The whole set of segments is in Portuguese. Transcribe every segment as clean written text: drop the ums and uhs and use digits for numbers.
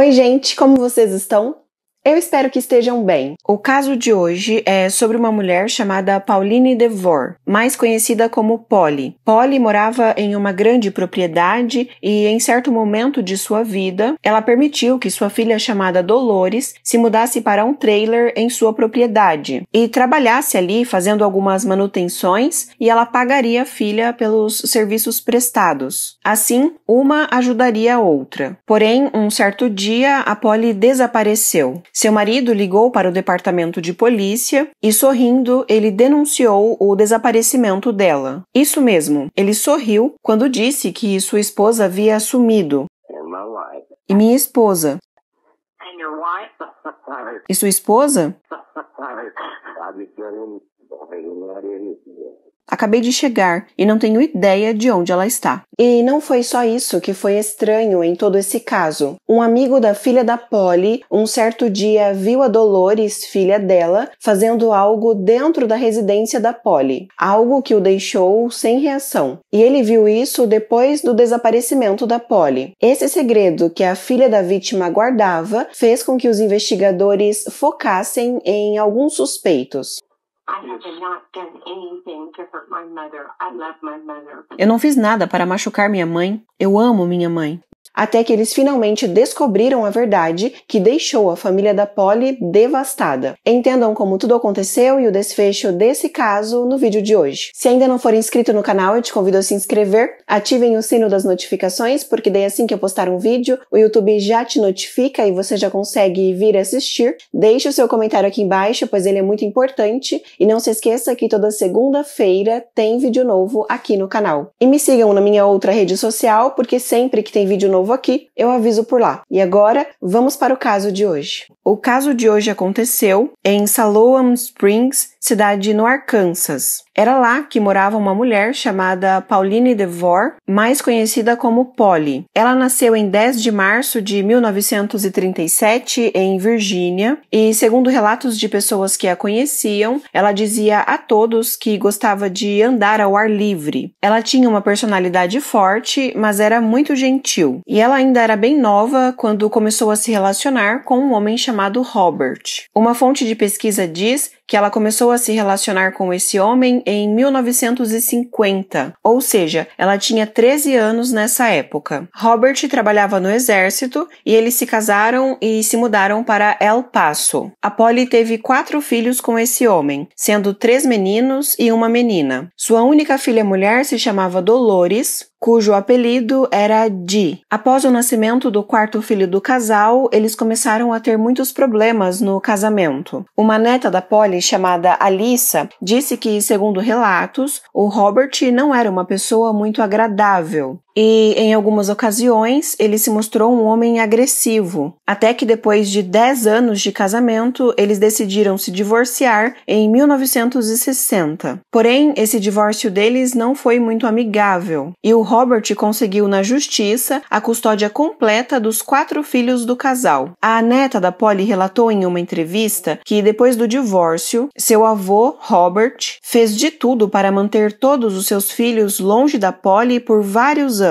Oi, gente, como vocês estão? Eu espero que estejam bem. O caso de hoje é sobre uma mulher chamada Pauline DeVore, mais conhecida como Polly. Polly morava em uma grande propriedade e, em certo momento de sua vida, ela permitiu que sua filha chamada Dolores se mudasse para um trailer em sua propriedade e trabalhasse ali fazendo algumas manutenções, e ela pagaria a filha pelos serviços prestados. Assim, uma ajudaria a outra. Porém, um certo dia, a Polly desapareceu. Seu marido ligou para o departamento de polícia e, sorrindo, ele denunciou o desaparecimento dela. Isso mesmo, ele sorriu quando disse que sua esposa havia sumido. E minha esposa? E sua esposa? Acabei de chegar e não tenho ideia de onde ela está. E não foi só isso que foi estranho em todo esse caso. Um amigo da filha da Polly, um certo dia viu a Dolores, filha dela, fazendo algo dentro da residência da Polly. Algo que o deixou sem reação. E ele viu isso depois do desaparecimento da Polly. Esse segredo que a filha da vítima guardava fez com que os investigadores focassem em alguns suspeitos. Eu não fiz nada para machucar minha mãe. Eu amo minha mãe. Até que eles finalmente descobriram a verdade que deixou a família da Polly devastada. Entendam como tudo aconteceu e o desfecho desse caso no vídeo de hoje. Se ainda não for inscrito no canal, eu te convido a se inscrever, ativem o sino das notificações, porque daí assim que eu postar um vídeo, o YouTube já te notifica e você já consegue vir assistir. Deixe o seu comentário aqui embaixo, pois ele é muito importante. E não se esqueça que toda segunda-feira tem vídeo novo aqui no canal. E me sigam na minha outra rede social, porque sempre que tem vídeo novo aqui, eu aviso por lá. E agora, vamos para o caso de hoje. O caso de hoje aconteceu em Siloam Springs, cidade no Arkansas. Era lá que morava uma mulher chamada Pauline DeVore, mais conhecida como Polly. Ela nasceu em 10 de março de 1937 em Virgínia e, segundo relatos de pessoas que a conheciam, ela dizia a todos que gostava de andar ao ar livre. Ela tinha uma personalidade forte, mas era muito gentil. E ela ainda era bem nova quando começou a se relacionar com um homem chamado Robert. Uma fonte de pesquisa diz que ela começou a se relacionar com esse homem em 1950, ou seja, ela tinha 13 anos nessa época. Robert trabalhava no exército e eles se casaram e se mudaram para El Paso. A Polly teve 4 filhos com esse homem, sendo 3 meninos e uma menina. Sua única filha mulher se chamava Dolores, cujo apelido era Dee. Após o nascimento do 4º filho do casal, eles começaram a ter muitos problemas no casamento. Uma neta da Polly, chamada Alyssa, disse que, segundo relatos, o Robert não era uma pessoa muito agradável. E, em algumas ocasiões, ele se mostrou um homem agressivo. Até que, depois de 10 anos de casamento, eles decidiram se divorciar em 1960. Porém, esse divórcio deles não foi muito amigável. E o Robert conseguiu na justiça a custódia completa dos 4 filhos do casal. A neta da Polly relatou em uma entrevista que, depois do divórcio, seu avô, Robert, fez de tudo para manter todos os seus filhos longe da Polly por vários anos.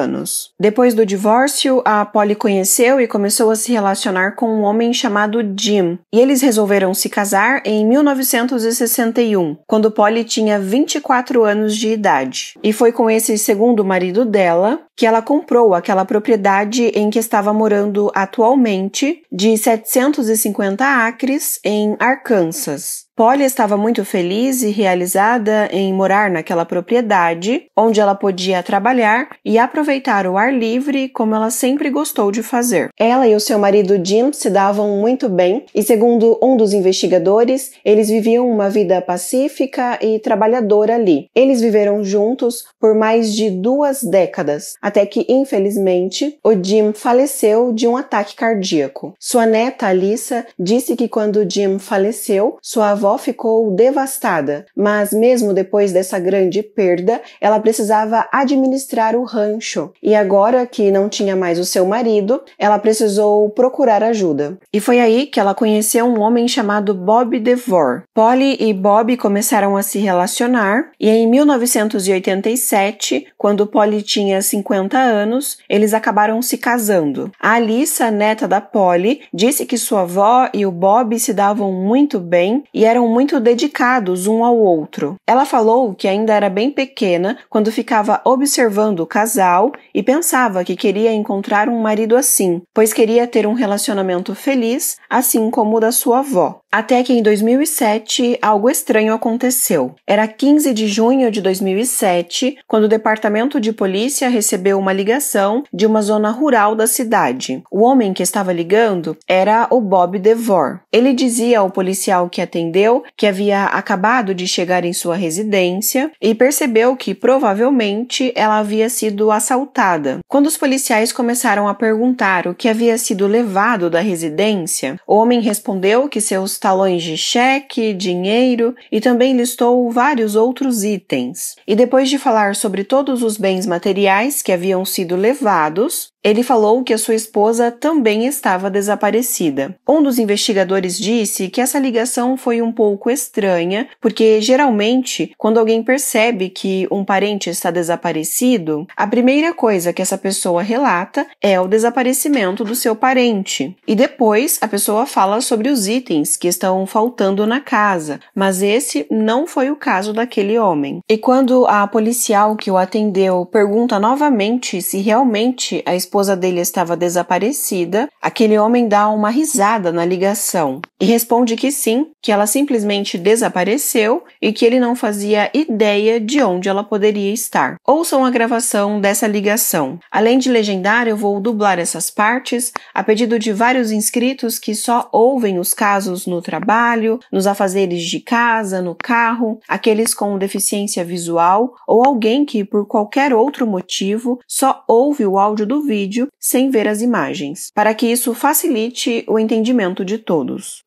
Depois do divórcio, a Polly conheceu e começou a se relacionar com um homem chamado Jim, e eles resolveram se casar em 1961, quando Polly tinha 24 anos de idade. E foi com esse segundo marido dela que ela comprou aquela propriedade em que estava morando atualmente, de 750 acres, em Arkansas. Polly estava muito feliz e realizada em morar naquela propriedade, onde ela podia trabalhar e aproveitar o ar livre como ela sempre gostou de fazer. Ela e o seu marido Jim se davam muito bem e, segundo um dos investigadores, eles viviam uma vida pacífica e trabalhadora ali. Eles viveram juntos por mais de 2 décadas, até que, infelizmente, o Jim faleceu de um ataque cardíaco. Sua neta, Alyssa, disse que quando Jim faleceu, sua avó avó ficou devastada, mas mesmo depois dessa grande perda, ela precisava administrar o rancho. E agora que não tinha mais o seu marido, ela precisou procurar ajuda. E foi aí que ela conheceu um homem chamado Bob DeVore. Polly e Bob começaram a se relacionar e em 1987, quando Polly tinha 50 anos, eles acabaram se casando. A Alissa, neta da Polly, disse que sua avó e o Bob se davam muito bem e eram muito dedicados um ao outro. Ela falou que ainda era bem pequena quando ficava observando o casal e pensava que queria encontrar um marido assim, pois queria ter um relacionamento feliz, assim como o da sua avó. Até que em 2007, algo estranho aconteceu. Era 15 de junho de 2007, quando o departamento de polícia recebeu uma ligação de uma zona rural da cidade. O homem que estava ligando era o Bob DeVore. Ele dizia ao policial que atendeu que havia acabado de chegar em sua residência e percebeu que provavelmente ela havia sido assaltada. Quando os policiais começaram a perguntar o que havia sido levado da residência, o homem respondeu que seus talões de cheque, dinheiro e também listou vários outros itens. E depois de falar sobre todos os bens materiais que haviam sido levados, ele falou que a sua esposa também estava desaparecida. Um dos investigadores disse que essa ligação foi um pouco estranha, porque geralmente, quando alguém percebe que um parente está desaparecido, a primeira coisa que essa pessoa relata é o desaparecimento do seu parente. E depois a pessoa fala sobre os itens que estão faltando na casa, mas esse não foi o caso daquele homem. E quando a policial que o atendeu pergunta novamente se realmente a esposa dele estava desaparecida, aquele homem dá uma risada na ligação e responde que sim, que ela simplesmente desapareceu e que ele não fazia ideia de onde ela poderia estar. Ouçam a gravação dessa ligação. Além de legendar, eu vou dublar essas partes a pedido de vários inscritos que só ouvem os casos no trabalho, nos afazeres de casa, no carro, aqueles com deficiência visual ou alguém que, por qualquer outro motivo, só ouve o áudio do vídeo sem ver as imagens, para que isso facilite o entendimento de todos.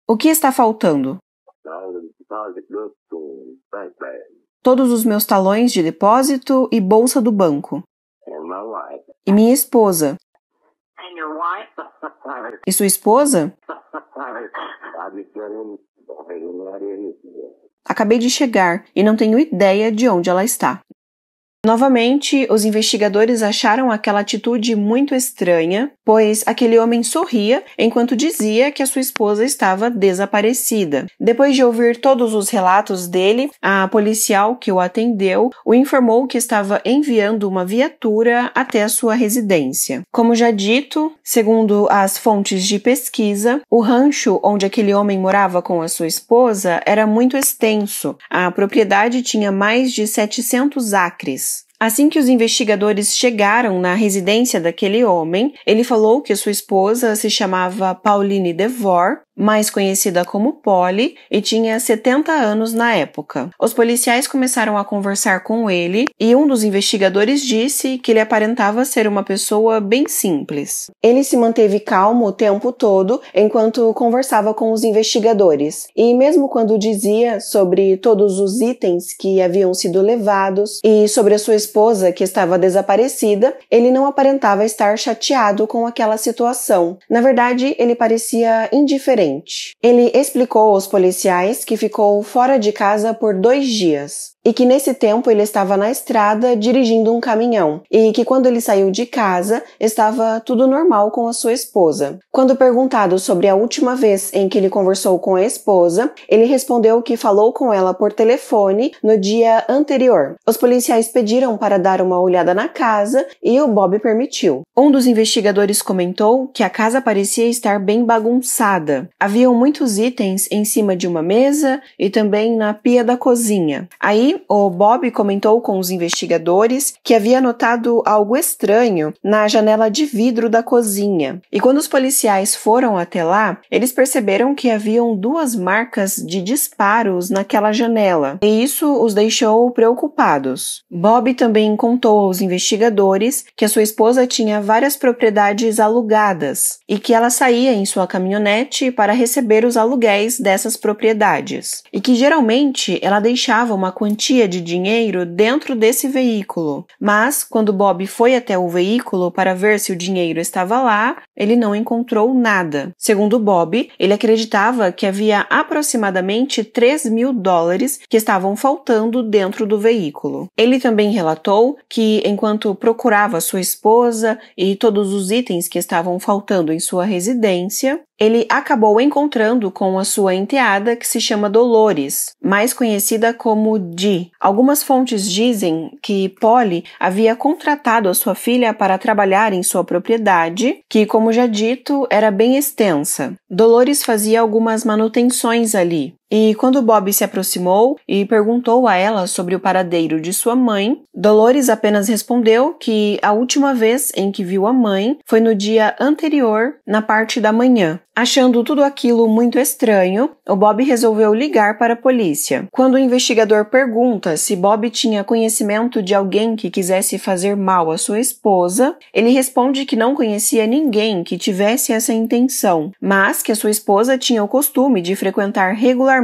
O que está faltando? Todos os meus talões de depósito e bolsa do banco. E minha esposa. E sua esposa? Acabei de chegar e não tenho ideia de onde ela está. Novamente, os investigadores acharam aquela atitude muito estranha, pois aquele homem sorria enquanto dizia que a sua esposa estava desaparecida. Depois de ouvir todos os relatos dele, a policial que o atendeu o informou que estava enviando uma viatura até a sua residência. Como já dito, segundo as fontes de pesquisa, o rancho onde aquele homem morava com a sua esposa era muito extenso. A propriedade tinha mais de 700 acres. Assim que os investigadores chegaram na residência daquele homem, ele falou que sua esposa se chamava Pauline DeVore, mais conhecida como Polly, e tinha 70 anos na época. Os policiais começaram a conversar com ele e um dos investigadores disse que ele aparentava ser uma pessoa bem simples. Ele se manteve calmo o tempo todo enquanto conversava com os investigadores e mesmo quando dizia sobre todos os itens que haviam sido levados e sobre a sua esposa que estava desaparecida, ele não aparentava estar chateado com aquela situação. Na verdade, ele parecia indiferente. Ele explicou aos policiais que ficou fora de casa por 2 dias e que nesse tempo ele estava na estrada dirigindo um caminhão e que quando ele saiu de casa estava tudo normal com a sua esposa. Quando perguntado sobre a última vez em que ele conversou com a esposa, ele respondeu que falou com ela por telefone no dia anterior. Os policiais pediram para dar uma olhada na casa e o Bob permitiu. Um dos investigadores comentou que a casa parecia estar bem bagunçada. Haviam muitos itens em cima de uma mesa e também na pia da cozinha. Aí, Aí, o Bob comentou com os investigadores que havia notado algo estranho na janela de vidro da cozinha. E quando os policiais foram até lá, eles perceberam que haviam 2 marcas de disparos naquela janela. E isso os deixou preocupados. Bob também contou aos investigadores que a sua esposa tinha várias propriedades alugadas e que ela saía em sua caminhonete para receber os aluguéis dessas propriedades. E que geralmente ela deixava uma quantia de dinheiro dentro desse veículo. Mas, quando Bob foi até o veículo para ver se o dinheiro estava lá, ele não encontrou nada. Segundo Bob, ele acreditava que havia aproximadamente $3.000 que estavam faltando dentro do veículo. Ele também relatou que, enquanto procurava sua esposa e todos os itens que estavam faltando em sua residência, ele acabou encontrando com a sua enteada, que se chama Dolores, mais conhecida como Dee. Algumas fontes dizem que Polly havia contratado a sua filha para trabalhar em sua propriedade, que, como já dito, era bem extensa. Dolores fazia algumas manutenções ali. E quando Bob se aproximou e perguntou a ela sobre o paradeiro de sua mãe, Dolores apenas respondeu que a última vez em que viu a mãe foi no dia anterior, na parte da manhã. Achando tudo aquilo muito estranho, o Bob resolveu ligar para a polícia. Quando o investigador pergunta se Bob tinha conhecimento de alguém que quisesse fazer mal à sua esposa, ele responde que não conhecia ninguém que tivesse essa intenção, mas que a sua esposa tinha o costume de frequentar regularmente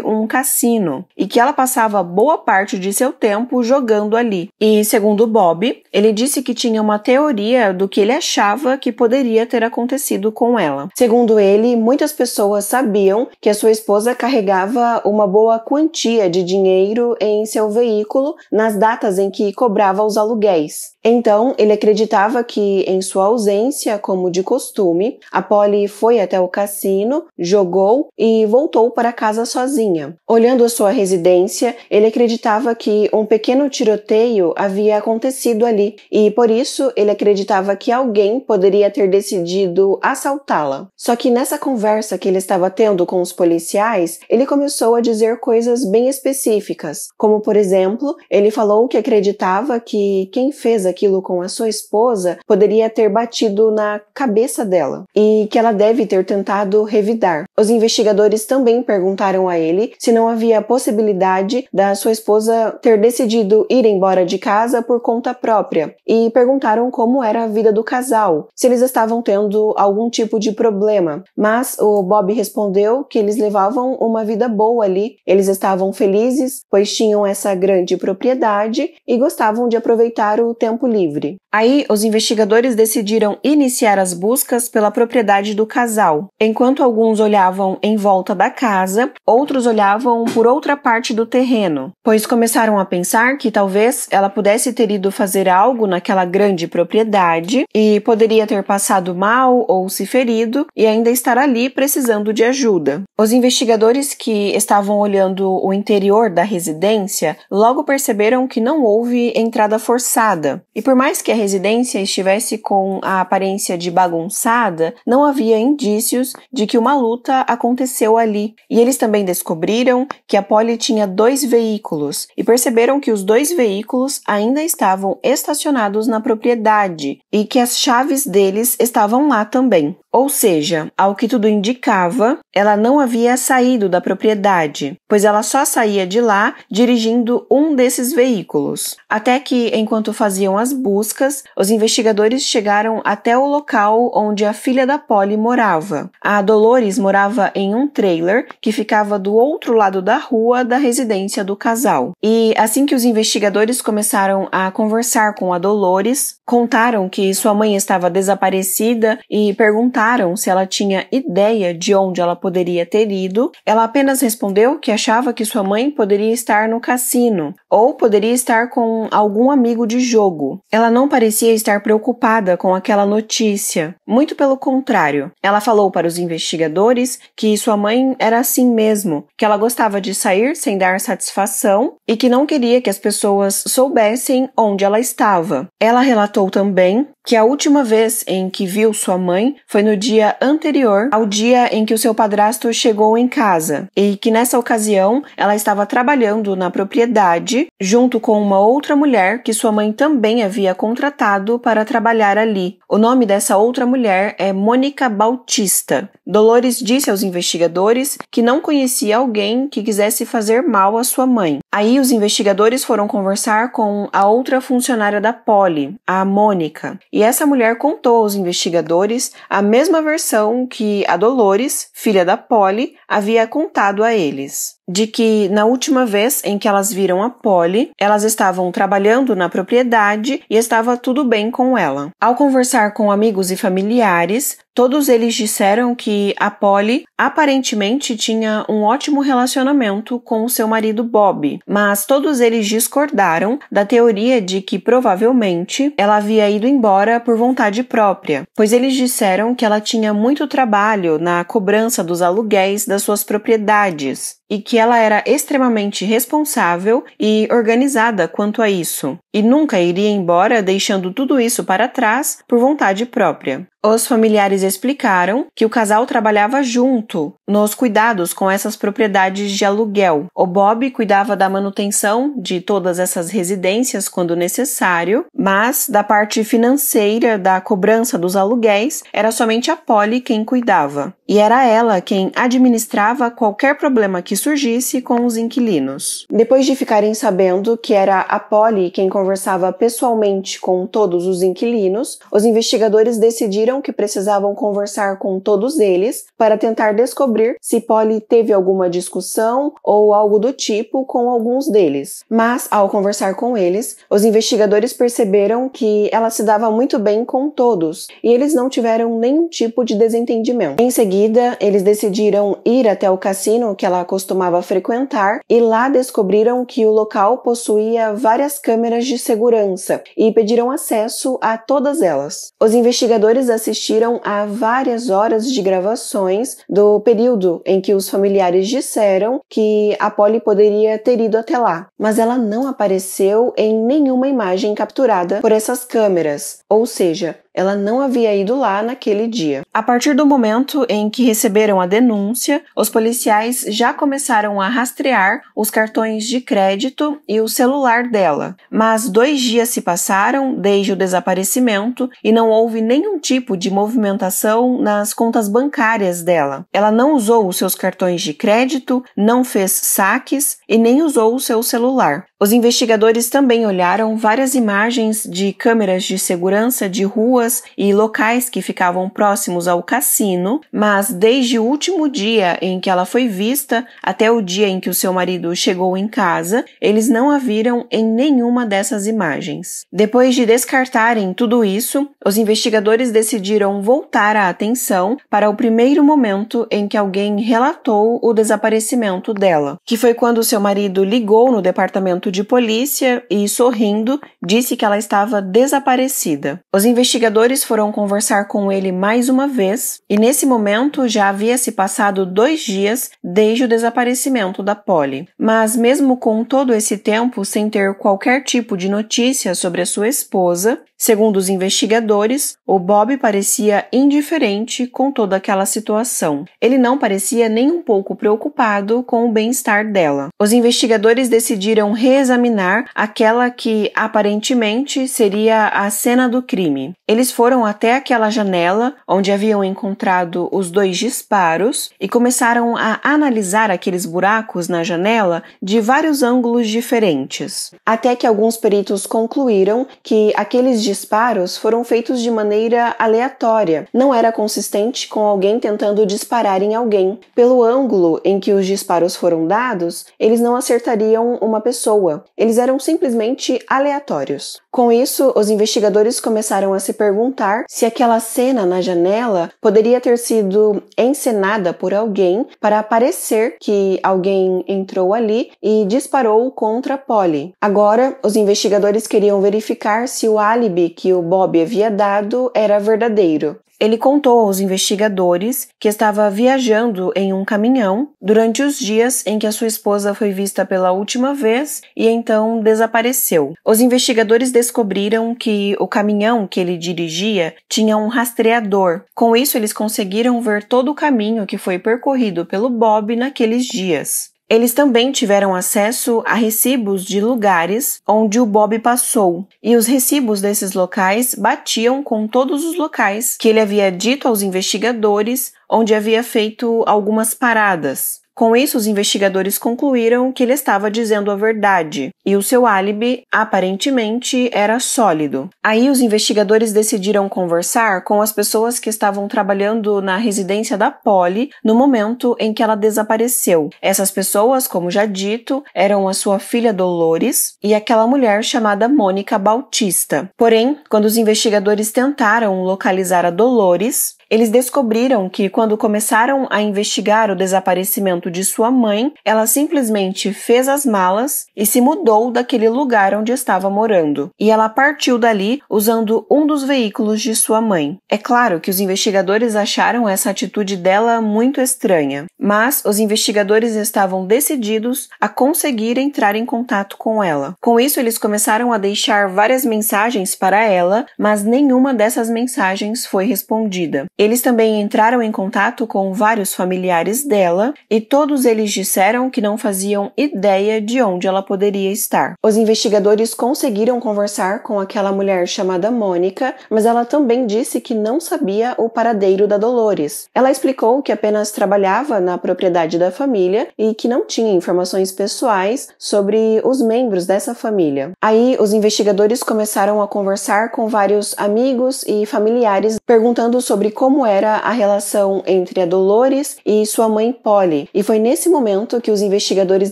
um cassino e que ela passava boa parte de seu tempo jogando ali. E, segundo Bob, ele disse que tinha uma teoria do que ele achava que poderia ter acontecido com ela. Segundo ele, muitas pessoas sabiam que a sua esposa carregava uma boa quantia de dinheiro em seu veículo nas datas em que cobrava os aluguéis. Então, ele acreditava que, em sua ausência, como de costume, a Polly foi até o cassino, jogou e voltou para casa sozinha. Olhando a sua residência, ele acreditava que um pequeno tiroteio havia acontecido ali e, por isso, ele acreditava que alguém poderia ter decidido assaltá-la. Só que nessa conversa que ele estava tendo com os policiais, ele começou a dizer coisas bem específicas, como, por exemplo, ele falou que acreditava que quem fez aquilo com a sua esposa poderia ter batido na cabeça dela e que ela deve ter tentado revidar. Os investigadores também perguntaram a ele se não havia possibilidade da sua esposa ter decidido ir embora de casa por conta própria e perguntaram como era a vida do casal, se eles estavam tendo algum tipo de problema. Mas o Bob respondeu que eles levavam uma vida boa ali, eles estavam felizes, pois tinham essa grande propriedade e gostavam de aproveitar o tempo livre. Aí, os investigadores decidiram iniciar as buscas pela propriedade do casal. Enquanto alguns olhavam em volta da casa, outros olhavam por outra parte do terreno, pois começaram a pensar que talvez ela pudesse ter ido fazer algo naquela grande propriedade e poderia ter passado mal ou se ferido e ainda estar ali precisando de ajuda. Os investigadores que estavam olhando o interior da residência logo perceberam que não houve entrada forçada, e por mais que a residência estivesse com a aparência de bagunçada, não havia indícios de que uma luta aconteceu ali. E eles também descobriram que a Polly tinha 2 veículos e perceberam que os 2 veículos ainda estavam estacionados na propriedade e que as chaves deles estavam lá também. Ou seja, ao que tudo indicava, ela não havia saído da propriedade, pois ela só saía de lá dirigindo um desses veículos. Até que, enquanto faziam as buscas, os investigadores chegaram até o local onde a filha da Polly morava. A Dolores morava em um trailer que ficava do outro lado da rua da residência do casal. E assim que os investigadores começaram a conversar com a Dolores, contaram que sua mãe estava desaparecida e perguntaram se ela tinha ideia de onde ela poderia ter ido, ela apenas respondeu que achava que sua mãe poderia estar no cassino ou poderia estar com algum amigo de jogo. Ela não parecia estar preocupada com aquela notícia. Muito pelo contrário, ela falou para os investigadores que sua mãe era assim mesmo, que ela gostava de sair sem dar satisfação e que não queria que as pessoas soubessem onde ela estava. Ela relatou também que a última vez em que viu sua mãe foi no dia anterior ao dia em que o seu padrasto chegou em casa e que nessa ocasião ela estava trabalhando na propriedade junto com uma outra mulher que sua mãe também havia contratado para trabalhar ali. O nome dessa outra mulher é Mônica Bautista. Dolores disse aos investigadores que não conhecia alguém que quisesse fazer mal à sua mãe. Aí os investigadores foram conversar com a outra funcionária da Polly, a Mônica, e essa mulher contou aos investigadores a mesma versão que a Dolores, filha da Polly, havia contado a eles. De que na última vez em que elas viram a Polly, elas estavam trabalhando na propriedade e estava tudo bem com ela. Ao conversar com amigos e familiares, todos eles disseram que a Polly aparentemente tinha um ótimo relacionamento com o seu marido Bob, mas todos eles discordaram da teoria de que provavelmente ela havia ido embora por vontade própria, pois eles disseram que ela tinha muito trabalho na cobrança dos aluguéis das suas propriedades e que ela era extremamente responsável e organizada quanto a isso, e nunca iria embora deixando tudo isso para trás por vontade própria. Os familiares explicaram que o casal trabalhava junto nos cuidados com essas propriedades de aluguel. O Bob cuidava da manutenção de todas essas residências quando necessário, mas da parte financeira da cobrança dos aluguéis era somente a Polly quem cuidava. E era ela quem administrava qualquer problema que surgisse com os inquilinos. Depois de ficarem sabendo que era a Polly quem conversava pessoalmente com todos os inquilinos, os investigadores decidiram que precisavam conversar com todos eles para tentar descobrir se Polly teve alguma discussão ou algo do tipo com alguns deles. Mas, ao conversar com eles, os investigadores perceberam que ela se dava muito bem com todos e eles não tiveram nenhum tipo de desentendimento. Em seguida, eles decidiram ir até o cassino que ela costumava frequentar e lá descobriram que o local possuía várias câmeras de segurança e pediram acesso a todas elas. Os investigadores assistiram a várias horas de gravações do período em que os familiares disseram que a Polly poderia ter ido até lá, mas ela não apareceu em nenhuma imagem capturada por essas câmeras, ou seja, ela não havia ido lá naquele dia. A partir do momento em que receberam a denúncia, os policiais já começaram a rastrear os cartões de crédito e o celular dela. Mas 2 dias se passaram desde o desaparecimento e não houve nenhum tipo de movimentação nas contas bancárias dela. Ela não usou os seus cartões de crédito, não fez saques e nem usou o seu celular. Os investigadores também olharam várias imagens de câmeras de segurança de ruas e locais que ficavam próximos ao cassino, mas desde o último dia em que ela foi vista até o dia em que o seu marido chegou em casa, eles não a viram em nenhuma dessas imagens. Depois de descartarem tudo isso, os investigadores decidiram voltar a atenção para o primeiro momento em que alguém relatou o desaparecimento dela, que foi quando seu marido ligou no departamento de polícia e, sorrindo, disse que ela estava desaparecida. Os investigadores foram conversar com ele mais uma vez e nesse momento já havia se passado 2 dias desde o desaparecimento da Polly. Mas mesmo com todo esse tempo sem ter qualquer tipo de notícia sobre a sua esposa, segundo os investigadores, o Bob parecia indiferente com toda aquela situação. Ele não parecia nem um pouco preocupado com o bem-estar dela. Os investigadores decidiram reexaminar aquela que aparentemente seria a cena do crime. Eles foram até aquela janela onde haviam encontrado os 2 disparos e começaram a analisar aqueles buracos na janela de vários ângulos diferentes. Até que alguns peritos concluíram que aqueles disparos foram feitos de maneira aleatória. Não era consistente com alguém tentando disparar em alguém. Pelo ângulo em que os disparos foram dados, eles não acertariam uma pessoa. Eles eram simplesmente aleatórios. Com isso, os investigadores começaram a se perguntar se aquela cena na janela poderia ter sido encenada por alguém para parecer que alguém entrou ali e disparou contra Polly. Agora, os investigadores queriam verificar se o álibi álibi que o Bob havia dado era verdadeiro. Ele contou aos investigadores que estava viajando em um caminhão durante os dias em que a sua esposa foi vista pela última vez e então desapareceu. Os investigadores descobriram que o caminhão que ele dirigia tinha um rastreador. Com isso, eles conseguiram ver todo o caminho que foi percorrido pelo Bob naqueles dias. Eles também tiveram acesso a recibos de lugares onde o Bob passou, e os recibos desses locais batiam com todos os locais que ele havia dito aos investigadores onde havia feito algumas paradas. Com isso, os investigadores concluíram que ele estava dizendo a verdade, e o seu álibi, aparentemente, era sólido. Aí, os investigadores decidiram conversar com as pessoas que estavam trabalhando na residência da Polly no momento em que ela desapareceu. Essas pessoas, como já dito, eram a sua filha Dolores e aquela mulher chamada Mônica Bautista. Porém, quando os investigadores tentaram localizar a Dolores, eles descobriram que, quando começaram a investigar o desaparecimento de sua mãe, ela simplesmente fez as malas e se mudou daquele lugar onde estava morando. E ela partiu dali usando um dos veículos de sua mãe. É claro que os investigadores acharam essa atitude dela muito estranha, mas os investigadores estavam decididos a conseguir entrar em contato com ela. Com isso, eles começaram a deixar várias mensagens para ela, mas nenhuma dessas mensagens foi respondida. Eles também entraram em contato com vários familiares dela e todos eles disseram que não faziam ideia de onde ela poderia estar. Os investigadores conseguiram conversar com aquela mulher chamada Mônica, mas ela também disse que não sabia o paradeiro da Dolores. Ela explicou que apenas trabalhava na propriedade da família e que não tinha informações pessoais sobre os membros dessa família. Aí, os investigadores começaram a conversar com vários amigos e familiares, perguntando sobre como era a relação entre a Dolores e sua mãe Polly, e foi nesse momento que os investigadores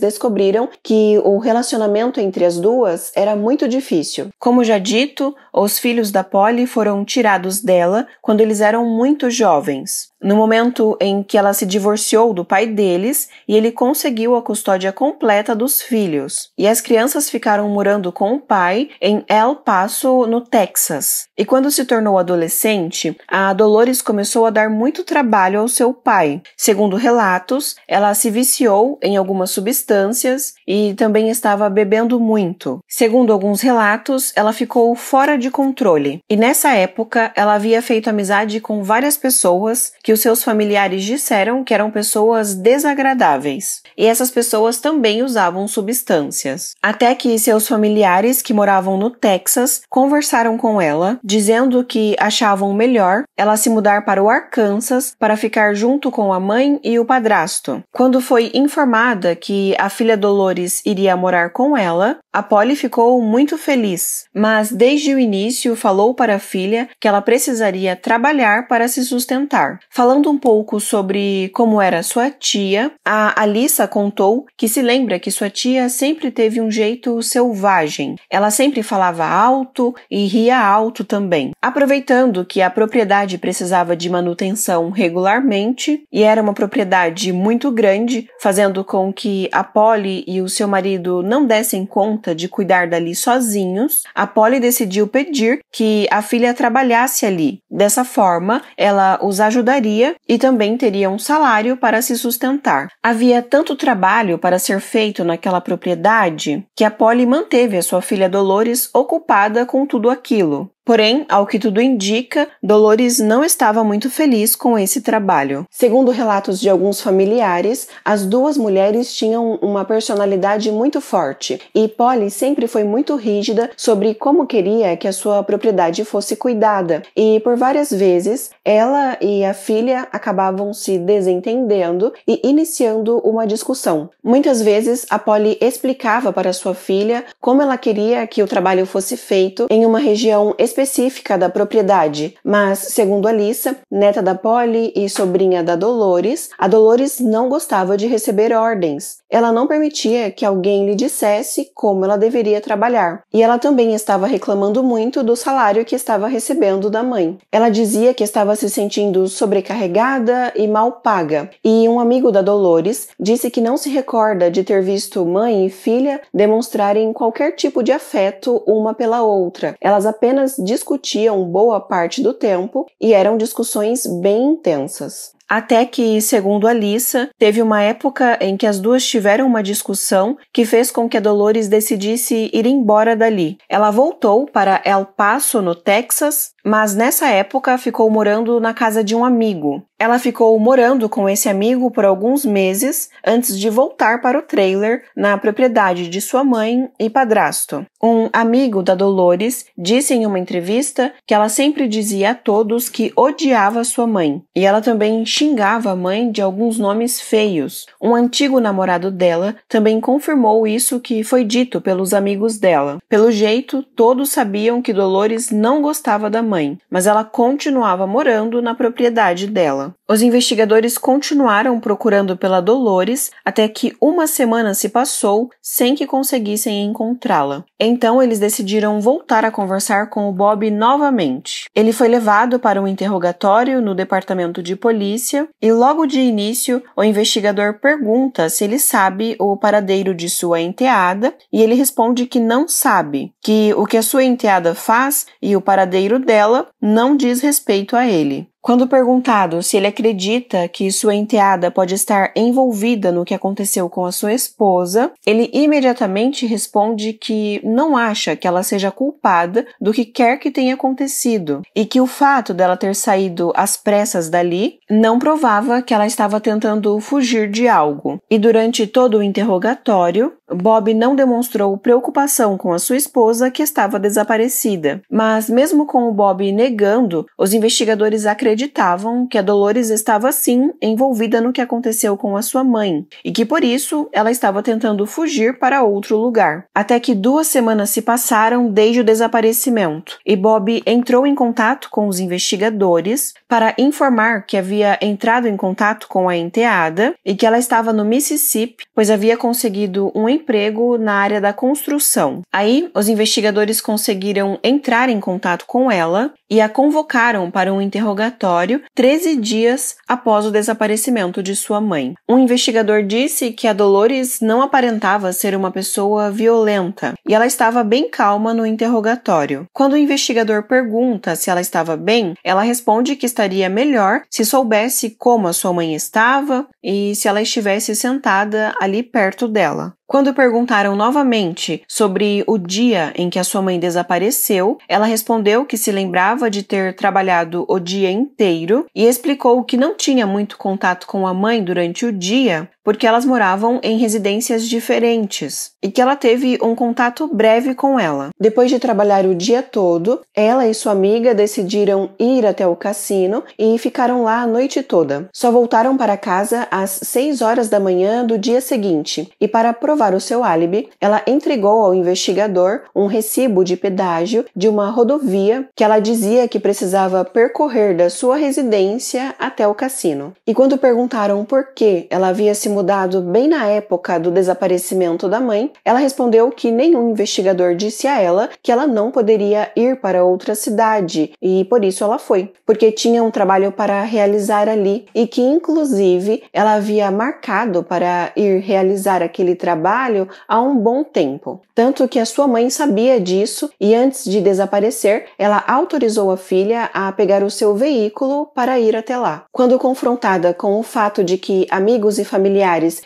descobriram que o relacionamento entre as duas era muito difícil. Como já dito, os filhos da Polly foram tirados dela quando eles eram muito jovens. No momento em que ela se divorciou do pai deles e ele conseguiu a custódia completa dos filhos. E as crianças ficaram morando com o pai em El Paso, no Texas. E quando se tornou adolescente, a Dolores começou a dar muito trabalho ao seu pai. Segundo relatos, ela se viciou em algumas substâncias e também estava bebendo muito. Segundo alguns relatos, ela ficou fora de controle. E nessa época, ela havia feito amizade com várias pessoas que os seus familiares disseram que eram pessoas desagradáveis. E essas pessoas também usavam substâncias. Até que seus familiares, que moravam no Texas, conversaram com ela, dizendo que achavam melhor ela se mudar para o Arkansas para ficar junto com a mãe e o padrasto. Quando foi informada que a filha Dolores iria morar com ela, a Polly ficou muito feliz, mas desde o início falou para a filha que ela precisaria trabalhar para se sustentar. Falando um pouco sobre como era sua tia, a Alyssa contou que se lembra que sua tia sempre teve um jeito selvagem. Ela sempre falava alto e ria alto também. Aproveitando que a propriedade precisava de manutenção regularmente e era uma propriedade muito grande, fazendo com que a Polly e o seu marido não dessem conta de cuidar dali sozinhos, a Polly decidiu pedir que a filha trabalhasse ali. Dessa forma, ela os ajudaria e também teria um salário para se sustentar. Havia tanto trabalho para ser feito naquela propriedade que a Polly manteve a sua filha Dolores ocupada com tudo aquilo. Porém, ao que tudo indica, Dolores não estava muito feliz com esse trabalho. Segundo relatos de alguns familiares, as duas mulheres tinham uma personalidade muito forte e Polly sempre foi muito rígida sobre como queria que a sua propriedade fosse cuidada e, por várias vezes, ela e a filha acabavam se desentendendo e iniciando uma discussão. Muitas vezes, a Polly explicava para sua filha como ela queria que o trabalho fosse feito em uma região específica da propriedade, mas, segundo Alyssa, neta da Polly e sobrinha da Dolores, a Dolores não gostava de receber ordens. Ela não permitia que alguém lhe dissesse como ela deveria trabalhar. E ela também estava reclamando muito do salário que estava recebendo da mãe. Ela dizia que estava se sentindo sobrecarregada e mal paga. E um amigo da Dolores disse que não se recorda de ter visto mãe e filha demonstrarem qualquer tipo de afeto uma pela outra. Elas apenas discutiam boa parte do tempo e eram discussões bem intensas. Até que, segundo a Lisa, teve uma época em que as duas tiveram uma discussão que fez com que a Dolores decidisse ir embora dali. Ela voltou para El Paso, no Texas, mas nessa época ficou morando na casa de um amigo. Ela ficou morando com esse amigo por alguns meses antes de voltar para o trailer na propriedade de sua mãe e padrasto. Um amigo da Dolores disse em uma entrevista que ela sempre dizia a todos que odiava sua mãe, e ela também xingava a mãe de alguns nomes feios. Um antigo namorado dela também confirmou isso que foi dito pelos amigos dela. Pelo jeito, todos sabiam que Dolores não gostava da mãe, mas ela continuava morando na propriedade dela. Os investigadores continuaram procurando pela Dolores até que uma semana se passou sem que conseguissem encontrá-la. Então eles decidiram voltar a conversar com o Bob novamente. Ele foi levado para um interrogatório no departamento de polícia e logo de início o investigador pergunta se ele sabe o paradeiro de sua enteada e ele responde que não sabe, que o que a sua enteada faz e o paradeiro dela não diz respeito a ele. Quando perguntado se ele acredita que sua enteada pode estar envolvida no que aconteceu com a sua esposa, ele imediatamente responde que não acha que ela seja culpada do que quer que tenha acontecido e que o fato dela ter saído às pressas dali não provava que ela estava tentando fugir de algo. E durante todo o interrogatório, Bob não demonstrou preocupação com a sua esposa que estava desaparecida, mas mesmo com o Bob negando, os investigadores acreditavam que a Dolores estava sim envolvida no que aconteceu com a sua mãe e que por isso ela estava tentando fugir para outro lugar. Até que 2 semanas se passaram desde o desaparecimento e Bob entrou em contato com os investigadores para informar que havia entrado em contato com a enteada e que ela estava no Mississippi, pois havia conseguido um emprego na área da construção. Aí, os investigadores conseguiram entrar em contato com ela e a convocaram para um interrogatório 13 dias após o desaparecimento de sua mãe. Um investigador disse que a Dolores não aparentava ser uma pessoa violenta e ela estava bem calma no interrogatório. Quando o investigador pergunta se ela estava bem, ela responde que estaria melhor se soubesse como a sua mãe estava e se ela estivesse sentada ali perto dela. Quando perguntaram novamente sobre o dia em que a sua mãe desapareceu, ela respondeu que se lembrava de ter trabalhado o dia inteiro e explicou que não tinha muito contato com a mãe durante o dia porque elas moravam em residências diferentes e que ela teve um contato breve com ela. Depois de trabalhar o dia todo, ela e sua amiga decidiram ir até o cassino e ficaram lá a noite toda. Só voltaram para casa às 6 horas da manhã do dia seguinte e, para provar o seu álibi, ela entregou ao investigador um recibo de pedágio de uma rodovia que ela dizia que precisava percorrer da sua residência até o cassino. E quando perguntaram por que ela havia se mudado bem na época do desaparecimento da mãe, ela respondeu que nenhum investigador disse a ela que ela não poderia ir para outra cidade e por isso ela foi, porque tinha um trabalho para realizar ali e que inclusive ela havia marcado para ir realizar aquele trabalho há um bom tempo. Tanto que a sua mãe sabia disso e antes de desaparecer, ela autorizou a filha a pegar o seu veículo para ir até lá. Quando confrontada com o fato de que amigos e familiares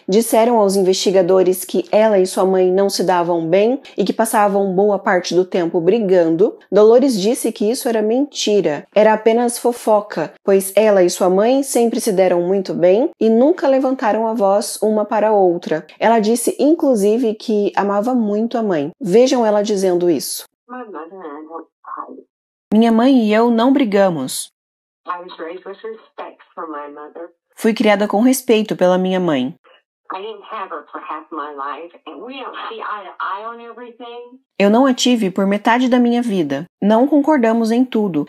disseram aos investigadores que ela e sua mãe não se davam bem e que passavam boa parte do tempo brigando, Dolores disse que isso era mentira, era apenas fofoca, pois ela e sua mãe sempre se deram muito bem e nunca levantaram a voz uma para a outra. Ela disse, inclusive, que amava muito a mãe. Vejam ela dizendo isso. Minha mãe e eu não brigamos. Fui criada com respeito pela minha mãe. Eu não a tive por metade da minha vida. Não concordamos em tudo.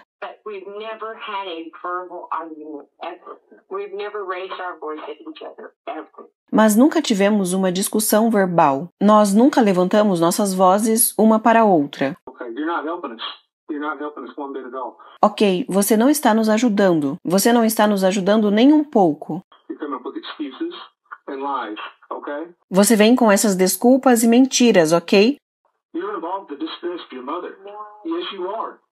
Mas nunca tivemos uma discussão verbal. Nós nunca levantamos nossas vozes uma para a outra. Ok, você não está nos ajudando. Você não está nos ajudando nem um pouco. Você vem com essas desculpas e mentiras, ok?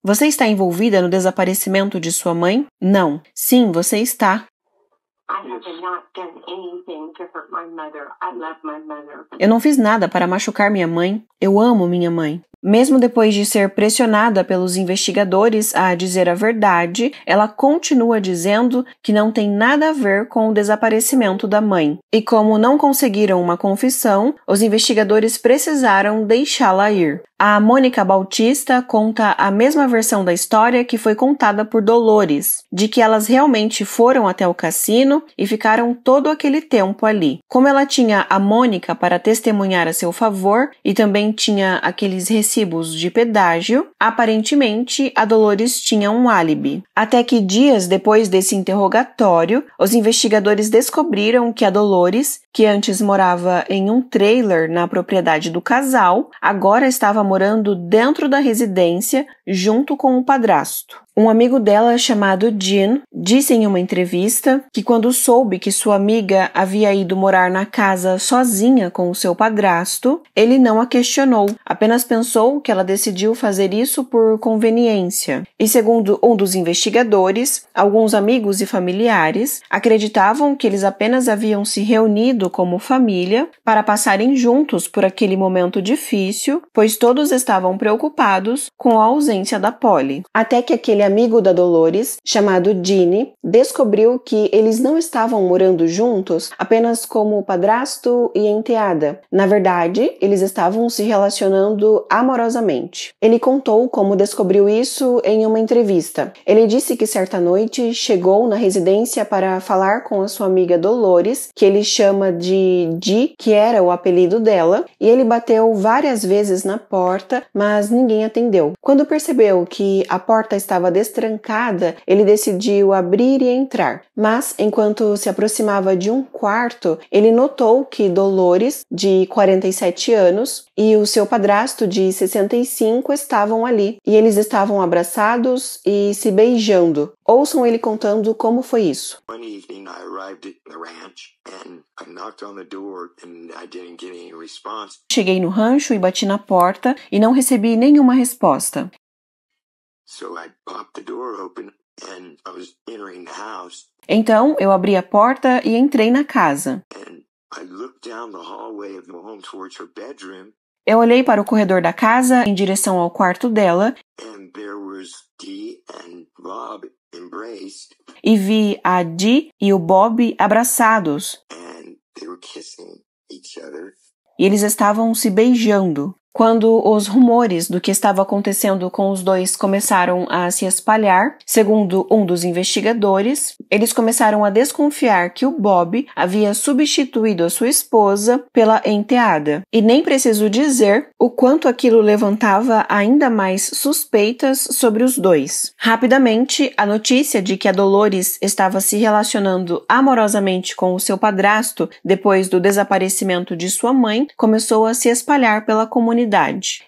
Você está envolvida no desaparecimento de sua mãe? Não. Sim, você está. Eu não fiz nada para machucar minha mãe. Eu amo minha mãe. Mesmo depois de ser pressionada pelos investigadores a dizer a verdade, ela continua dizendo que não tem nada a ver com o desaparecimento da mãe. E como não conseguiram uma confissão, os investigadores precisaram deixá-la ir. A Mônica Bautista conta a mesma versão da história que foi contada por Dolores, de que elas realmente foram até o cassino e ficaram todo aquele tempo ali. Como ela tinha a Mônica para testemunhar a seu favor e também tinha aqueles recibos de pedágio, aparentemente a Dolores tinha um álibi. Até que dias depois desse interrogatório, os investigadores descobriram que a Dolores, que antes morava em um trailer na propriedade do casal, agora estava morando dentro da residência junto com o padrasto. Um amigo dela, chamado Jean, disse em uma entrevista que quando soube que sua amiga havia ido morar na casa sozinha com o seu padrasto, ele não a questionou, apenas pensou que ela decidiu fazer isso por conveniência. E segundo um dos investigadores, alguns amigos e familiares acreditavam que eles apenas haviam se reunido como família para passarem juntos por aquele momento difícil, pois todos estavam preocupados com a ausência da Polly. Até que aquele amigo da Dolores, chamado Ginny, descobriu que eles não estavam morando juntos apenas como padrasto e enteada. Na verdade, eles estavam se relacionando amorosamente. Ele contou como descobriu isso em uma entrevista. Ele disse que certa noite chegou na residência para falar com a sua amiga Dolores, que ele chama de Di, que era o apelido dela, e ele bateu várias vezes na porta, mas ninguém atendeu. Quando percebeu que a porta estava destrancada, ele decidiu abrir e entrar. Mas, enquanto se aproximava de um quarto, ele notou que Dolores, de 47 anos, e o seu padrasto, de 65, estavam ali. E eles estavam abraçados e se beijando. Ouçam ele contando como foi isso. One evening I arrived at the ranch and I knocked on the door and I didn't get any response. Cheguei no rancho e bati na porta e não recebi nenhuma resposta. So I popped the door open and I was entering the house. Então, eu abri a porta e entrei na casa. And I looked down the hallway of the home towards her bedroom. Eu olhei para o corredor da casa em direção ao quarto dela And there was Dee and Bob embraced. E vi a Dee e o Bob abraçados. And they were kissing each other. E eles estavam se beijando. Quando os rumores do que estava acontecendo com os dois começaram a se espalhar, segundo um dos investigadores, eles começaram a desconfiar que o Bob havia substituído a sua esposa pela enteada. E nem preciso dizer o quanto aquilo levantava ainda mais suspeitas sobre os dois. Rapidamente, a notícia de que a Dolores estava se relacionando amorosamente com o seu padrasto depois do desaparecimento de sua mãe começou a se espalhar pela comunidade.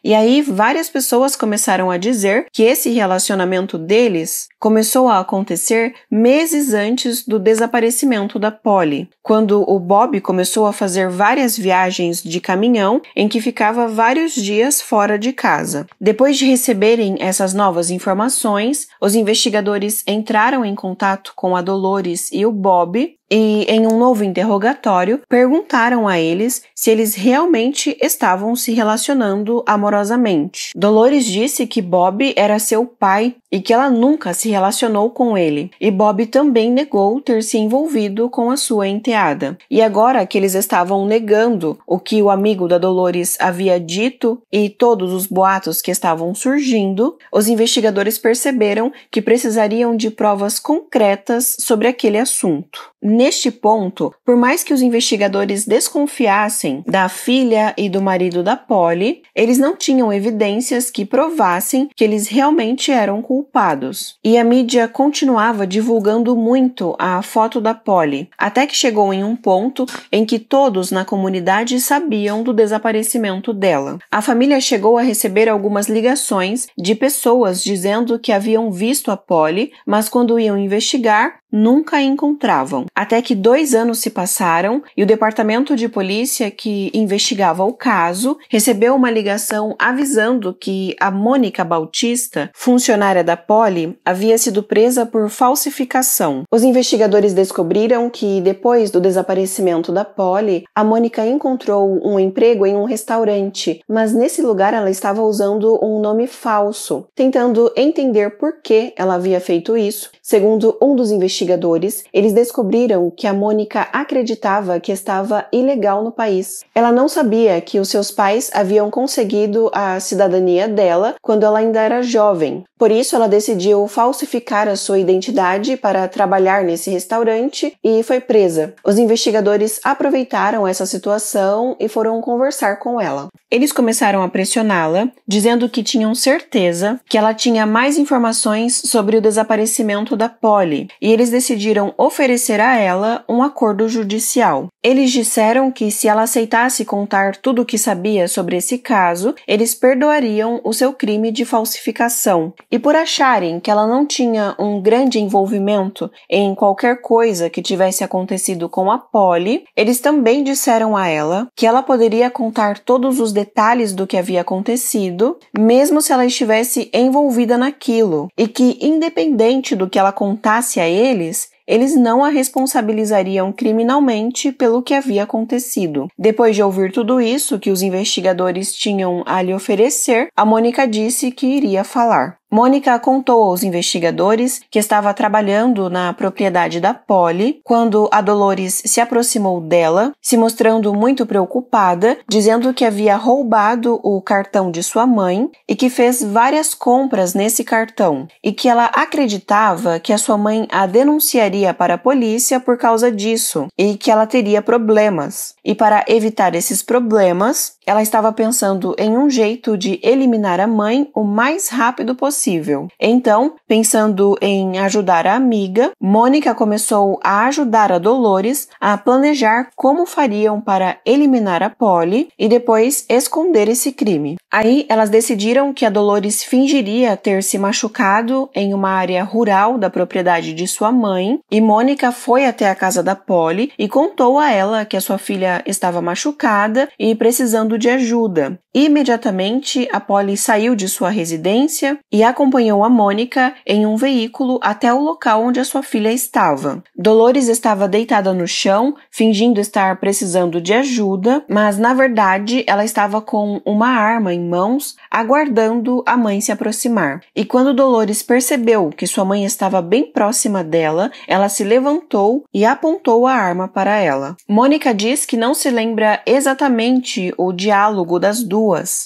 E aí, várias pessoas começaram a dizer que esse relacionamento deles começou a acontecer meses antes do desaparecimento da Polly, quando o Bob começou a fazer várias viagens de caminhão em que ficava vários dias fora de casa. Depois de receberem essas novas informações, os investigadores entraram em contato com a Dolores e o Bob e, em um novo interrogatório, perguntaram a eles se eles realmente estavam se relacionando amorosamente. Dolores disse que Bob era seu pai e que ela nunca se relacionou com ele, e Bob também negou ter se envolvido com a sua enteada. E agora que eles estavam negando o que o amigo da Dolores havia dito e todos os boatos que estavam surgindo, os investigadores perceberam que precisariam de provas concretas sobre aquele assunto. Neste ponto, por mais que os investigadores desconfiassem da filha e do marido da Polly, eles não tinham evidências que provassem que eles realmente eram culpados. E a mídia continuava divulgando muito a foto da Polly, até que chegou em um ponto em que todos na comunidade sabiam do desaparecimento dela. A família chegou a receber algumas ligações de pessoas dizendo que haviam visto a Polly, mas quando iam investigar, nunca a encontravam. Até que 2 anos se passaram e o departamento de polícia que investigava o caso recebeu uma ligação avisando que a Mônica Bautista, funcionária da Polly, havia sido presa por falsificação. Os investigadores descobriram que, depois do desaparecimento da Polly, a Mônica encontrou um emprego em um restaurante, mas nesse lugar ela estava usando um nome falso. Tentando entender por que ela havia feito isso, segundo um dos investigadores, eles descobriram que a Mônica acreditava que estava ilegal no país. Ela não sabia que os seus pais haviam conseguido a cidadania dela quando ela ainda era jovem. Por isso, ela decidiu falsificar a sua identidade para trabalhar nesse restaurante e foi presa. Os investigadores aproveitaram essa situação e foram conversar com ela. Eles começaram a pressioná-la, dizendo que tinham certeza que ela tinha mais informações sobre o desaparecimento da Polly, e eles decidiram oferecer a ela um acordo judicial. Eles disseram que se ela aceitasse contar tudo o que sabia sobre esse caso, eles perdoariam o seu crime de falsificação. E por acharem que ela não tinha um grande envolvimento em qualquer coisa que tivesse acontecido com a Polly, eles também disseram a ela que ela poderia contar todos os detalhes do que havia acontecido, mesmo se ela estivesse envolvida naquilo, e que, independente do que ela contasse a eles não a responsabilizariam criminalmente pelo que havia acontecido. Depois de ouvir tudo isso que os investigadores tinham a lhe oferecer, a Mônica disse que iria falar. Mônica contou aos investigadores que estava trabalhando na propriedade da Polly quando a Dolores se aproximou dela, se mostrando muito preocupada, dizendo que havia roubado o cartão de sua mãe e que fez várias compras nesse cartão, e que ela acreditava que a sua mãe a denunciaria para a polícia por causa disso e que ela teria problemas. E para evitar esses problemas, ela estava pensando em um jeito de eliminar a mãe o mais rápido possível. Então, pensando em ajudar a amiga, Mônica começou a ajudar a Dolores a planejar como fariam para eliminar a Polly e depois esconder esse crime. Aí, elas decidiram que a Dolores fingiria ter se machucado em uma área rural da propriedade de sua mãe, e Mônica foi até a casa da Polly e contou a ela que a sua filha estava machucada e precisando de ajuda. Imediatamente, a Polly saiu de sua residência e acompanhou a Mônica em um veículo até o local onde a sua filha estava. Dolores estava deitada no chão, fingindo estar precisando de ajuda, mas na verdade ela estava com uma arma em mãos, aguardando a mãe se aproximar. E quando Dolores percebeu que sua mãe estava bem próxima dela, ela se levantou e apontou a arma para ela. Mônica diz que não se lembra exatamente o diálogo das duas.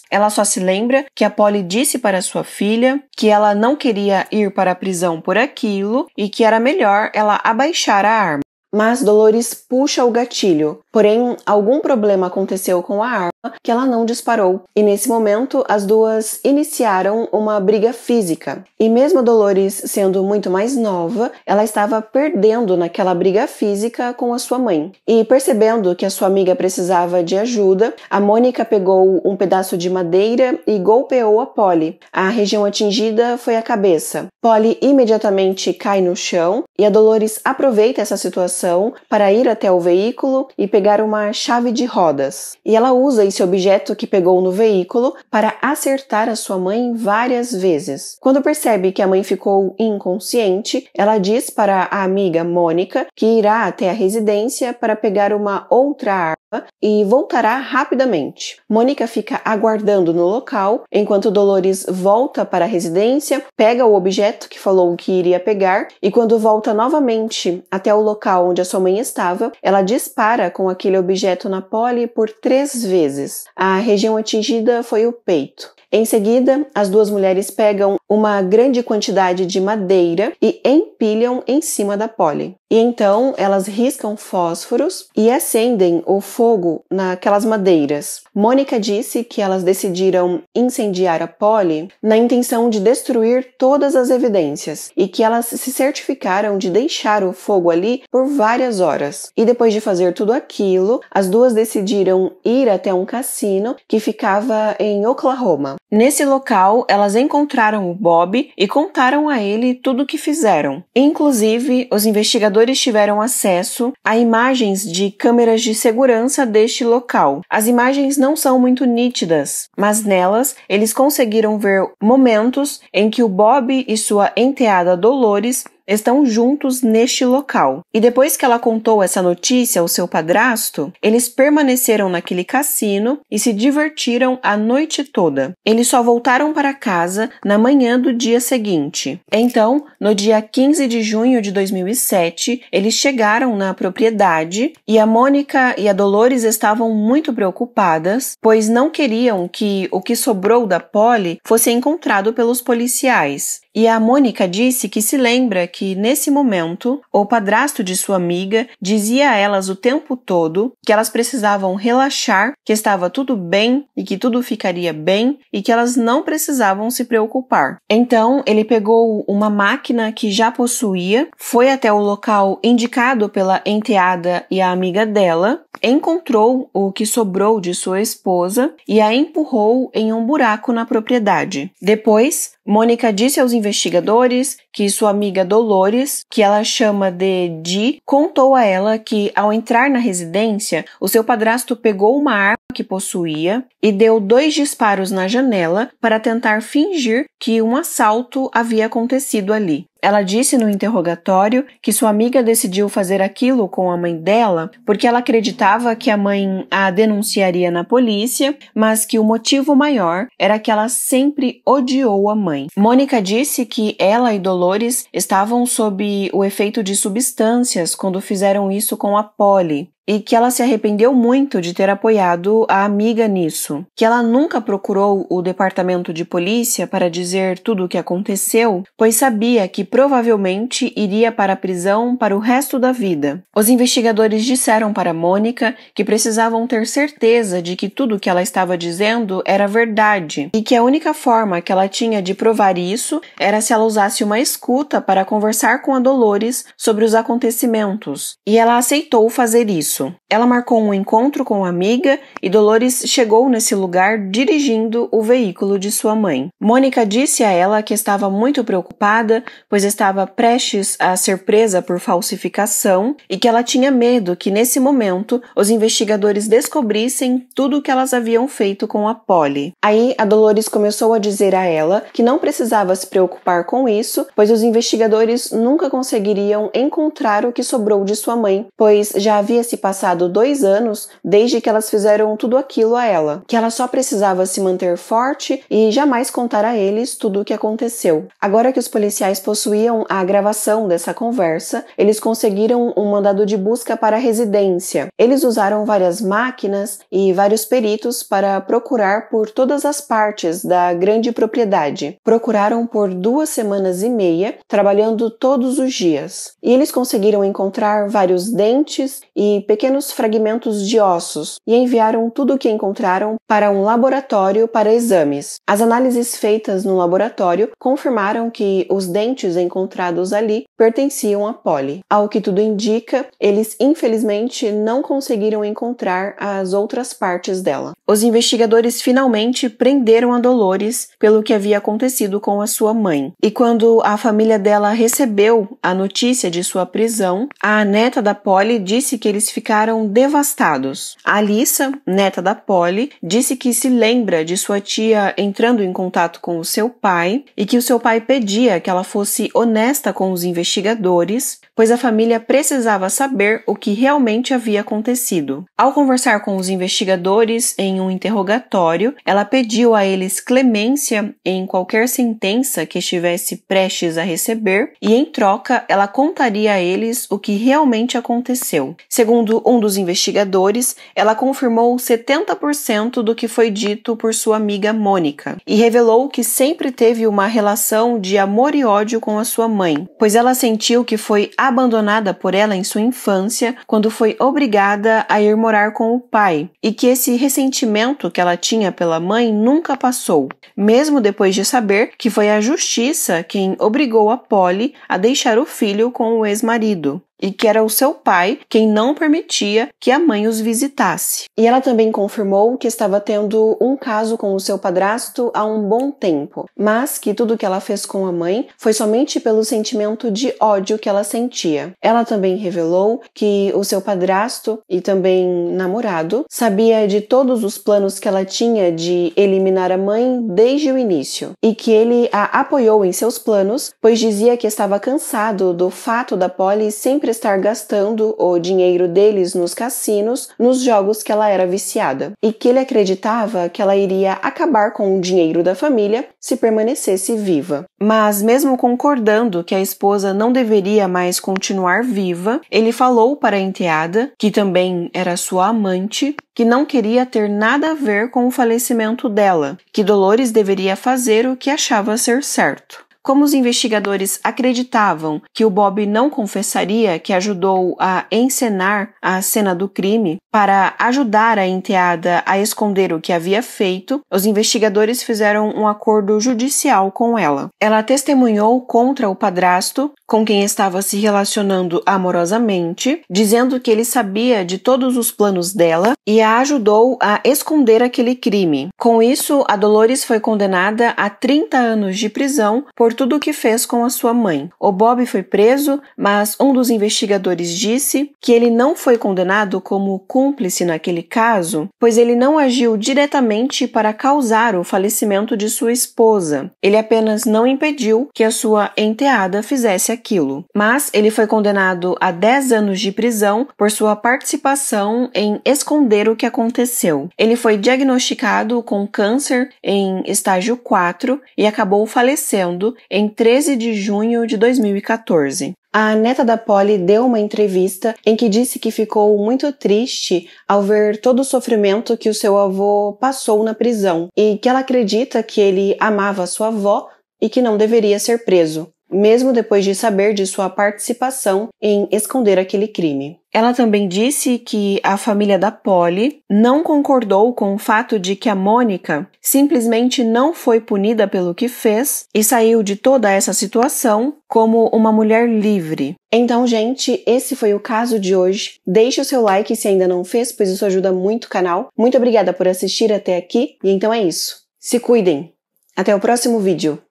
Ela só se lembra que a Polly disse para sua filha que ela não queria ir para a prisão por aquilo e que era melhor ela abaixar a arma. Mas Dolores puxa o gatilho, porém algum problema aconteceu com a arma que ela não disparou, e nesse momento as duas iniciaram uma briga física. E mesmo Dolores sendo muito mais nova, ela estava perdendo naquela briga física com a sua mãe. E percebendo que a sua amiga precisava de ajuda, a Mônica pegou um pedaço de madeira e golpeou a Polly. A região atingida foi a cabeça. Polly imediatamente cai no chão e a Dolores aproveita essa situação para ir até o veículo e pegar uma chave de rodas. E ela usa esse objeto que pegou no veículo para acertar a sua mãe várias vezes. Quando percebe que a mãe ficou inconsciente, ela diz para a amiga Mônica que irá até a residência para pegar uma outra arma e voltará rapidamente. Mônica fica aguardando no local, enquanto Dolores volta para a residência, pega o objeto que falou que iria pegar e quando volta novamente até o local onde a sua mãe estava, ela dispara com aquele objeto na Polly por 3 vezes. A região atingida foi o peito. Em seguida, as duas mulheres pegam uma grande quantidade de madeira e empilham em cima da Polly. E então elas riscam fósforos e acendem o fogo naquelas madeiras. Mônica disse que elas decidiram incendiar a Polly na intenção de destruir todas as evidências e que elas se certificaram de deixar o fogo ali por várias horas. E depois de fazer tudo aquilo, as duas decidiram ir até um cassino que ficava em Oklahoma. Nesse local, elas encontraram o Bob e contaram a ele tudo o que fizeram. Inclusive, os investigadores tiveram acesso a imagens de câmeras de segurança deste local. As imagens não são muito nítidas, mas nelas eles conseguiram ver momentos em que o Bob e sua enteada Dolores estão juntos neste local. E depois que ela contou essa notícia ao seu padrasto, eles permaneceram naquele cassino e se divertiram a noite toda. Eles só voltaram para casa na manhã do dia seguinte. Então, no dia 15 de junho de 2007, eles chegaram na propriedade e a Mônica e a Dolores estavam muito preocupadas, pois não queriam que o que sobrou da Polly fosse encontrado pelos policiais. E a Mônica disse que se lembra que, nesse momento, o padrasto de sua amiga dizia a elas o tempo todo que elas precisavam relaxar, que estava tudo bem e que tudo ficaria bem e que elas não precisavam se preocupar. Então, ele pegou uma máquina que já possuía, foi até o local indicado pela enteada e a amiga dela, encontrou o que sobrou de sua esposa e a empurrou em um buraco na propriedade. Depois, Mônica disse aos investigadores que sua amiga Dolores, que ela chama de Dee, contou a ela que, ao entrar na residência, o seu padrasto pegou uma arma que possuía e deu 2 disparos na janela para tentar fingir que um assalto havia acontecido ali. Ela disse no interrogatório que sua amiga decidiu fazer aquilo com a mãe dela porque ela acreditava que a mãe a denunciaria na polícia, mas que o motivo maior era que ela sempre odiou a mãe. Mônica disse que ela e Dolores estavam sob o efeito de substâncias quando fizeram isso com a Polly, e que ela se arrependeu muito de ter apoiado a amiga nisso, que ela nunca procurou o departamento de polícia para dizer tudo o que aconteceu, pois sabia que provavelmente iria para a prisão para o resto da vida. Os investigadores disseram para Mônica que precisavam ter certeza de que tudo o que ela estava dizendo era verdade e que a única forma que ela tinha de provar isso era se ela usasse uma escuta para conversar com a Dolores sobre os acontecimentos, e ela aceitou fazer isso. Ela marcou um encontro com a amiga e Dolores chegou nesse lugar dirigindo o veículo de sua mãe. Mônica disse a ela que estava muito preocupada, pois estava prestes a ser presa por falsificação e que ela tinha medo que, nesse momento, os investigadores descobrissem tudo o que elas haviam feito com a Polly. Aí, a Dolores começou a dizer a ela que não precisava se preocupar com isso, pois os investigadores nunca conseguiriam encontrar o que sobrou de sua mãe, pois já havia se passado 2 anos desde que elas fizeram tudo aquilo a ela, que ela só precisava se manter forte e jamais contar a eles tudo o que aconteceu. Agora que os policiais possuíam a gravação dessa conversa, eles conseguiram um mandado de busca para a residência. Eles usaram várias máquinas e vários peritos para procurar por todas as partes da grande propriedade. Procuraram por 2 semanas e meia, trabalhando todos os dias. E eles conseguiram encontrar vários dentes e pequenos fragmentos de ossos e enviaram tudo o que encontraram para um laboratório para exames. As análises feitas no laboratório confirmaram que os dentes encontrados ali pertenciam a Polly. Ao que tudo indica, eles infelizmente não conseguiram encontrar as outras partes dela. Os investigadores finalmente prenderam a Dolores pelo que havia acontecido com a sua mãe. E quando a família dela recebeu a notícia de sua prisão, a neta da Polly disse que eles ficaram devastados. A Alissa, neta da Polly, disse que se lembra de sua tia entrando em contato com o seu pai e que o seu pai pedia que ela fosse honesta com os investigadores, pois a família precisava saber o que realmente havia acontecido. Ao conversar com os investigadores em um interrogatório, ela pediu a eles clemência em qualquer sentença que estivesse prestes a receber e, em troca, ela contaria a eles o que realmente aconteceu. Segundo Segundo um dos investigadores, ela confirmou 70% do que foi dito por sua amiga Mônica e revelou que sempre teve uma relação de amor e ódio com a sua mãe, pois ela sentiu que foi abandonada por ela em sua infância quando foi obrigada a ir morar com o pai e que esse ressentimento que ela tinha pela mãe nunca passou, mesmo depois de saber que foi a justiça quem obrigou a Polly a deixar o filho com o ex-marido e que era o seu pai quem não permitia que a mãe os visitasse. E ela também confirmou que estava tendo um caso com o seu padrasto há um bom tempo, mas que tudo que ela fez com a mãe foi somente pelo sentimento de ódio que ela sentia. Ela também revelou que o seu padrasto e também namorado sabia de todos os planos que ela tinha de eliminar a mãe desde o início e que ele a apoiou em seus planos, pois dizia que estava cansado do fato da Polly sempre estar gastando o dinheiro deles nos cassinos, nos jogos que ela era viciada, e que ele acreditava que ela iria acabar com o dinheiro da família se permanecesse viva. Mas mesmo concordando que a esposa não deveria mais continuar viva, ele falou para a enteada, que também era sua amante, que não queria ter nada a ver com o falecimento dela, que Dolores deveria fazer o que achava ser certo. Como os investigadores acreditavam que o Bob não confessaria que ajudou a encenar a cena do crime para ajudar a enteada a esconder o que havia feito, os investigadores fizeram um acordo judicial com ela. Ela testemunhou contra o padrasto, com quem estava se relacionando amorosamente, dizendo que ele sabia de todos os planos dela e a ajudou a esconder aquele crime. Com isso, a Dolores foi condenada a 30 anos de prisão por tudo o que fez com a sua mãe. O Bob foi preso, mas um dos investigadores disse que ele não foi condenado como cúmplice naquele caso, pois ele não agiu diretamente para causar o falecimento de sua esposa. Ele apenas não impediu que a sua enteada fizesse aquilo. Mas ele foi condenado a 10 anos de prisão por sua participação em esconder o que aconteceu. Ele foi diagnosticado com câncer em estágio 4 e acabou falecendo em 13 de junho de 2014. A neta da Polly deu uma entrevista em que disse que ficou muito triste ao ver todo o sofrimento que o seu avô passou na prisão e que ela acredita que ele amava sua avó e que não deveria ser preso, mesmo depois de saber de sua participação em esconder aquele crime. Ela também disse que a família da Polly não concordou com o fato de que a Mônica simplesmente não foi punida pelo que fez e saiu de toda essa situação como uma mulher livre. Então, gente, esse foi o caso de hoje. Deixe o seu like se ainda não fez, pois isso ajuda muito o canal. Muito obrigada por assistir até aqui e então é isso. Se cuidem. Até o próximo vídeo.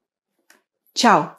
Tchau!